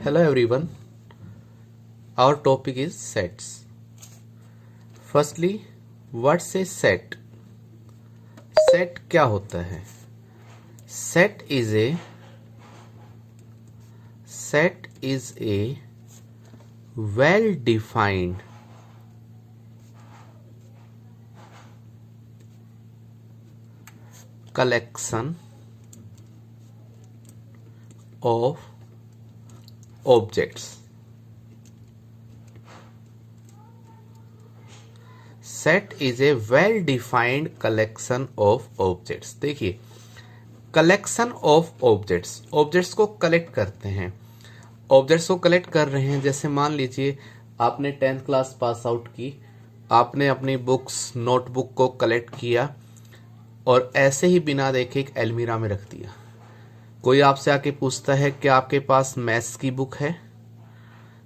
Hello everyone. Our topic is sets. Firstly, what's a set? Set क्या होता है? Set is a well-defined collection of objects. Set is a well-defined collection of objects. देखिए, collection of objects, objects को collect करते हैं. Objects को collect कर रहे हैं. जैसे मान लीजिए आपने 10th क्लास पास आउट की, आपने अपनी बुक्स नोटबुक को कलेक्ट किया और ऐसे ही बिना देखे एक अलमीरा में रख दिया. कोई आपसे आके पूछता है कि आपके पास मैथ्स की बुक है,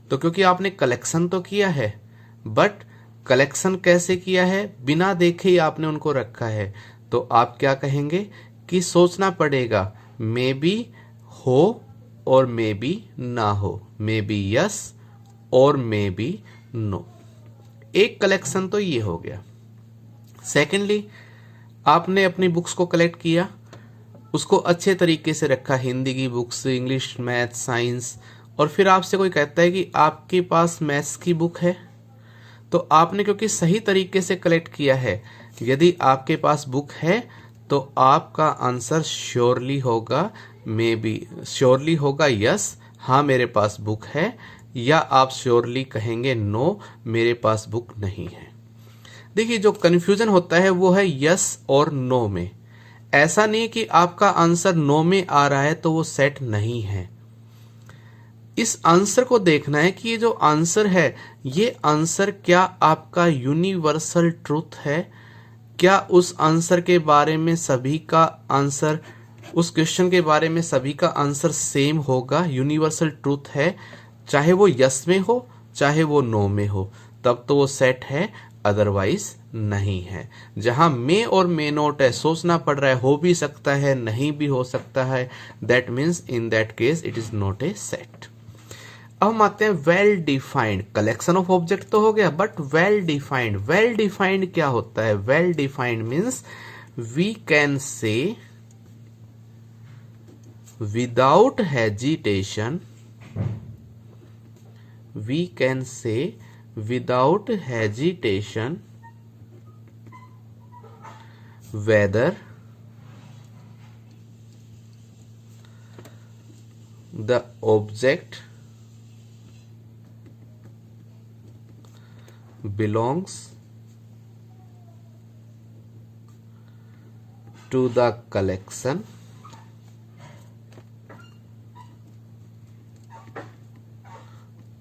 तो क्योंकि आपने कलेक्शन तो किया है, बट कलेक्शन कैसे किया है, बिना देखे ही आपने उनको रखा है, तो आप क्या कहेंगे कि सोचना पड़ेगा, मे बी हो और मे बी ना हो, मे बी यस और मे बी नो. एक कलेक्शन तो ये हो गया. सेकेंडली, आपने अपनी बुक्स को कलेक्ट किया, उसको अच्छे तरीके से रखा, हिंदी की बुक्स, इंग्लिश, मैथ, साइंस, और फिर आपसे कोई कहता है कि आपके पास मैथ्स की बुक है, तो आपने क्योंकि सही तरीके से कलेक्ट किया है, यदि आपके पास बुक है तो आपका आंसर श्योरली होगा, मे बी श्योरली होगा यस, हाँ मेरे पास बुक है, या आप श्योरली कहेंगे नो मेरे पास बुक नहीं है. देखिए, जो कंफ्यूजन होता है वो है यस और नो में. ऐसा नहीं कि आपका आंसर नो में आ रहा है तो वो सेट नहीं है. इस आंसर को देखना है कि ये जो आंसर है, ये आंसर क्या आपका यूनिवर्सल ट्रूथ है, क्या उस आंसर के बारे में सभी का आंसर, उस क्वेश्चन के बारे में सभी का आंसर सेम होगा, यूनिवर्सल ट्रूथ है, चाहे वो यस में हो चाहे वो नो में हो, तब तो वो सेट है, अदरवाइज नहीं है. जहां मे और मे नॉट है, सोचना पड़ रहा है, हो भी सकता है नहीं भी हो सकता है, that means in that case it is not a set. अब हम आते हैं well defined. Collection of object तो हो गया, but well defined, well defined क्या होता है? Well defined means we can say without hesitation, we can say without hesitation whether the object belongs to the collection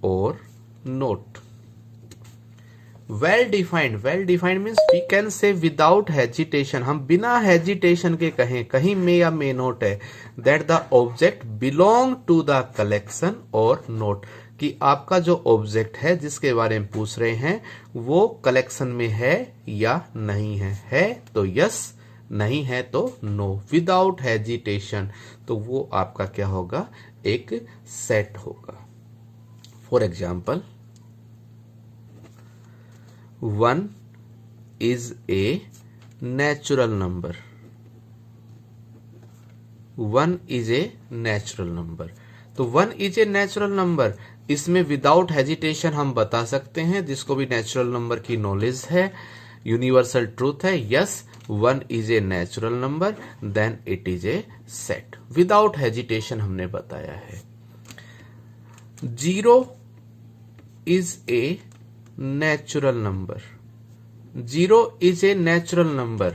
or not. Well defined means we can say without hesitation, हम बिना hesitation के कहें, कहीं may या may not है, that the object belong to the collection और not, कि आपका जो ऑब्जेक्ट है जिसके बारे में पूछ रहे हैं वो कलेक्शन में है या नहीं है तो यस, नहीं है तो नो, विदाउट हेजिटेशन, तो वो आपका क्या होगा, एक सेट होगा. For example, 1 is a natural number. 1 is a natural number. तो 1 is a natural number, इसमें विदाउट हेजिटेशन हम बता सकते हैं, जिसको भी नेचुरल नंबर की नॉलेज है, यूनिवर्सल ट्रूथ है, yes 1 is a natural number, then it is a set. Without hesitation हमने बताया है. 0 is a natural number. 0 is a natural number.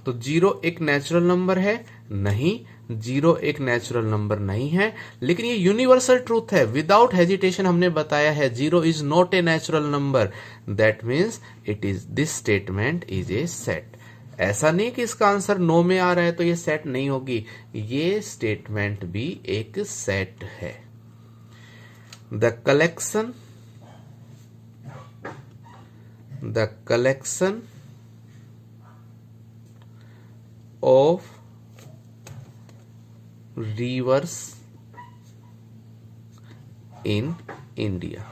तो 0 एक नेचुरल नंबर है? नहीं, 0 एक नेचुरल नंबर नहीं है, लेकिन ये यूनिवर्सल ट्रूथ है, विदाउट हेजिटेशन हमने बताया है, 0 is not a natural number. That means it is, this statement is a set. ऐसा नहीं कि इसका आंसर नो में आ रहा है तो ये सेट नहीं होगी, ये स्टेटमेंट भी एक सेट है. The collection of reverse in India.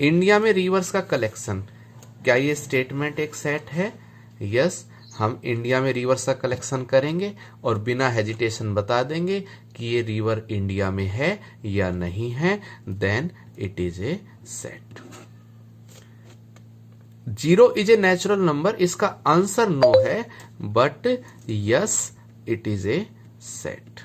India में रिवर्स का कलेक्शन, क्या ये स्टेटमेंट एक सेट है? यस, हम इंडिया में रिवर्स का कलेक्शन करेंगे और बिना हेजिटेशन बता देंगे कि ये रिवर इंडिया में है या नहीं है, then it is a set. 0 is a natural number, इसका आंसर नो है, but yes it is a set.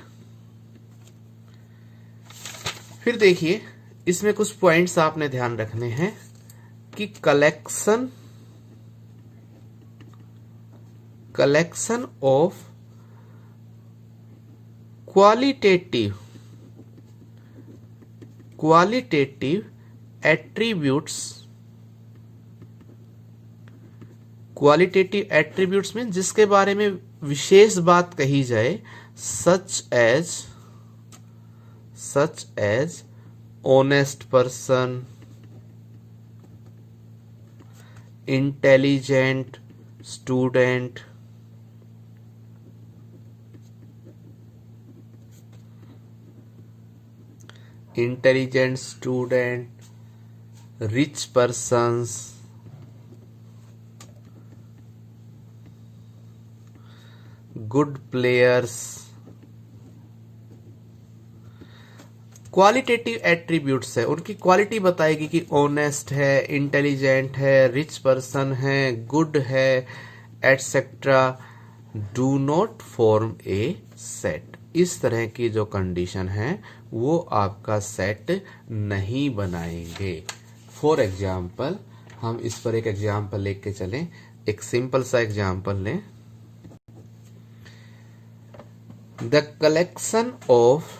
फिर देखिए, इसमें कुछ पॉइंट्स आपने ध्यान रखने हैं कि कलेक्शन ऑफ क्वालिटेटिव एट्रीब्यूट्स में जिसके बारे में विशेष बात कही जाए, such as honest person, intelligent student, rich persons, good players. Qualitative attributes है, उनकी क्वालिटी बताएगी कि ऑनेस्ट है, इंटेलिजेंट है, रिच पर्सन है, गुड है, etcetera, do not form a set. इस तरह की जो कंडीशन है वो आपका सेट नहीं बनाएंगे। फॉर एग्जाम्पल, हम इस पर एक एग्जाम्पल लेके चलें, एक सिंपल सा एग्जाम्पल लें। The collection of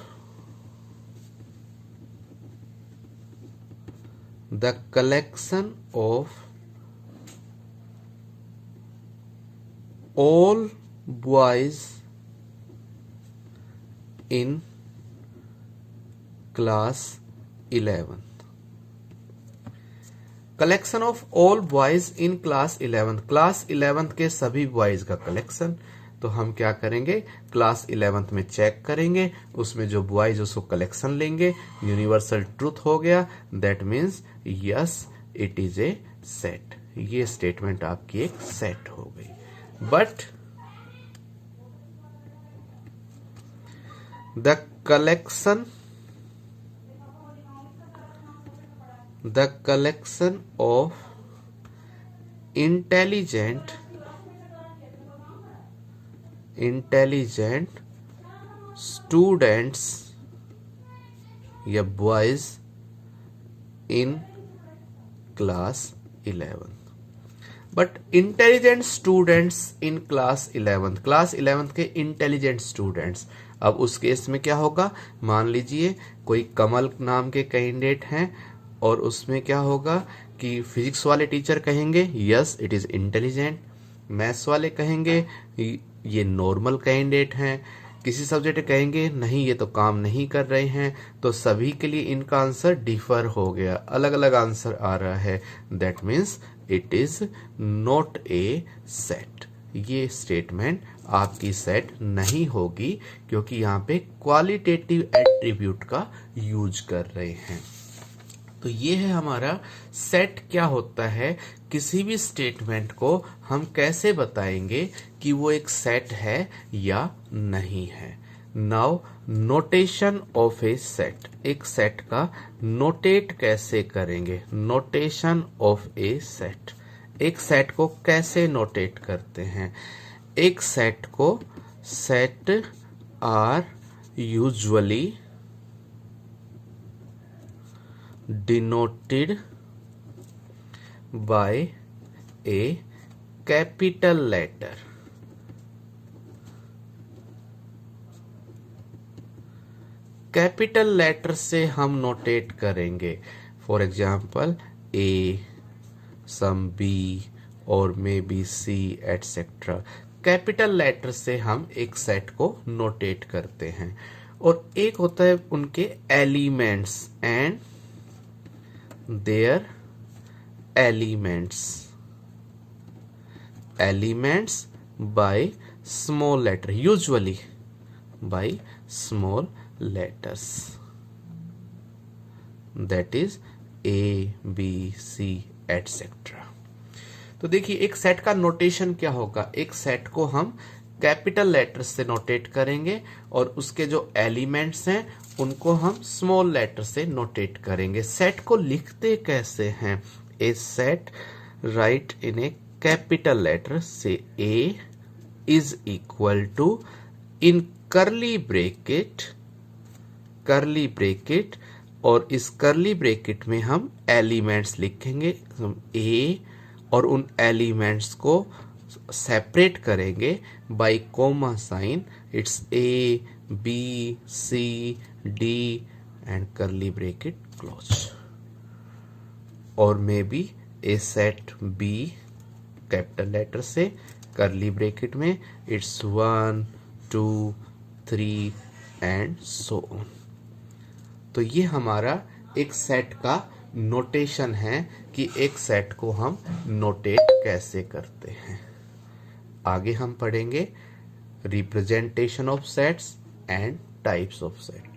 all boys in class 11th। Collection of all boys in class 11th, class 11th के सभी बॉयज का कलेक्शन। तो हम क्या करेंगे, क्लास 11th में चेक करेंगे, उसमें जो बॉयज उसको कलेक्शन लेंगे, यूनिवर्सल ट्रूथ हो गया, that means yes it is a set. ये स्टेटमेंट आपकी एक सेट हो गई। But the collection of intelligent students या boys in class 11th। But intelligent students in class 11th, class 11th के इंटेलिजेंट स्टूडेंट्स, अब उस केस में क्या होगा, मान लीजिए कोई कमल नाम के कैंडिडेट हैं और उसमें क्या होगा कि फिजिक्स वाले टीचर कहेंगे yes it is intelligent, maths वाले कहेंगे ये नॉर्मल कैंडिडेट हैं, किसी सब्जेक्ट कहेंगे नहीं ये तो काम नहीं कर रहे हैं। तो सभी के लिए इनका आंसर डिफर हो गया, अलग अलग आंसर आ रहा है, that means it is not a set. ये स्टेटमेंट आपकी सेट नहीं होगी क्योंकि यहाँ पे क्वालिटेटिव एट्रीब्यूट का यूज कर रहे हैं। तो ये है हमारा सेट क्या होता है, किसी भी स्टेटमेंट को हम कैसे बताएंगे कि वो एक सेट है या नहीं है। Now notation of a set, एक सेट का नोटेट कैसे करेंगे, नोटेशन ऑफ ए सेट, एक सेट को कैसे नोटेट करते हैं। एक सेट को set are usually denoted by a capital letter। Capital letter से हम नोटेट करेंगे, for example A, some B और maybe C etcetera. Capital letter से हम एक सेट को नोटेट करते हैं। और एक होता है उनके elements and their elements by small letter, usually by small letters. That is A B C etcetera. तो देखिए एक सेट का नोटेशन क्या होगा, एक सेट को हम कैपिटल लेटर से नोटेट करेंगे और उसके जो एलिमेंट्स हैं उनको हम स्मॉल लेटर से नोटेट करेंगे। सेट को लिखते कैसे हैं, ए सेट राइट इन ए कैपिटल लेटर से ए इज इक्वल टू इन करली ब्रेकेट और इस करली ब्रेकेट में हम एलिमेंट्स लिखेंगे ए और उन एलिमेंट्स को सेपरेट करेंगे by comma sign, it's A B C D and curly bracket close. और maybe A set B capital letter से करली ब्रेकेट में इट्स 1 2 3 एंड सो ऑन। तो ये हमारा एक सेट का नोटेशन है कि एक सेट को हम नोटेट कैसे करते हैं। आगे हम पढ़ेंगे representation of sets and types of set.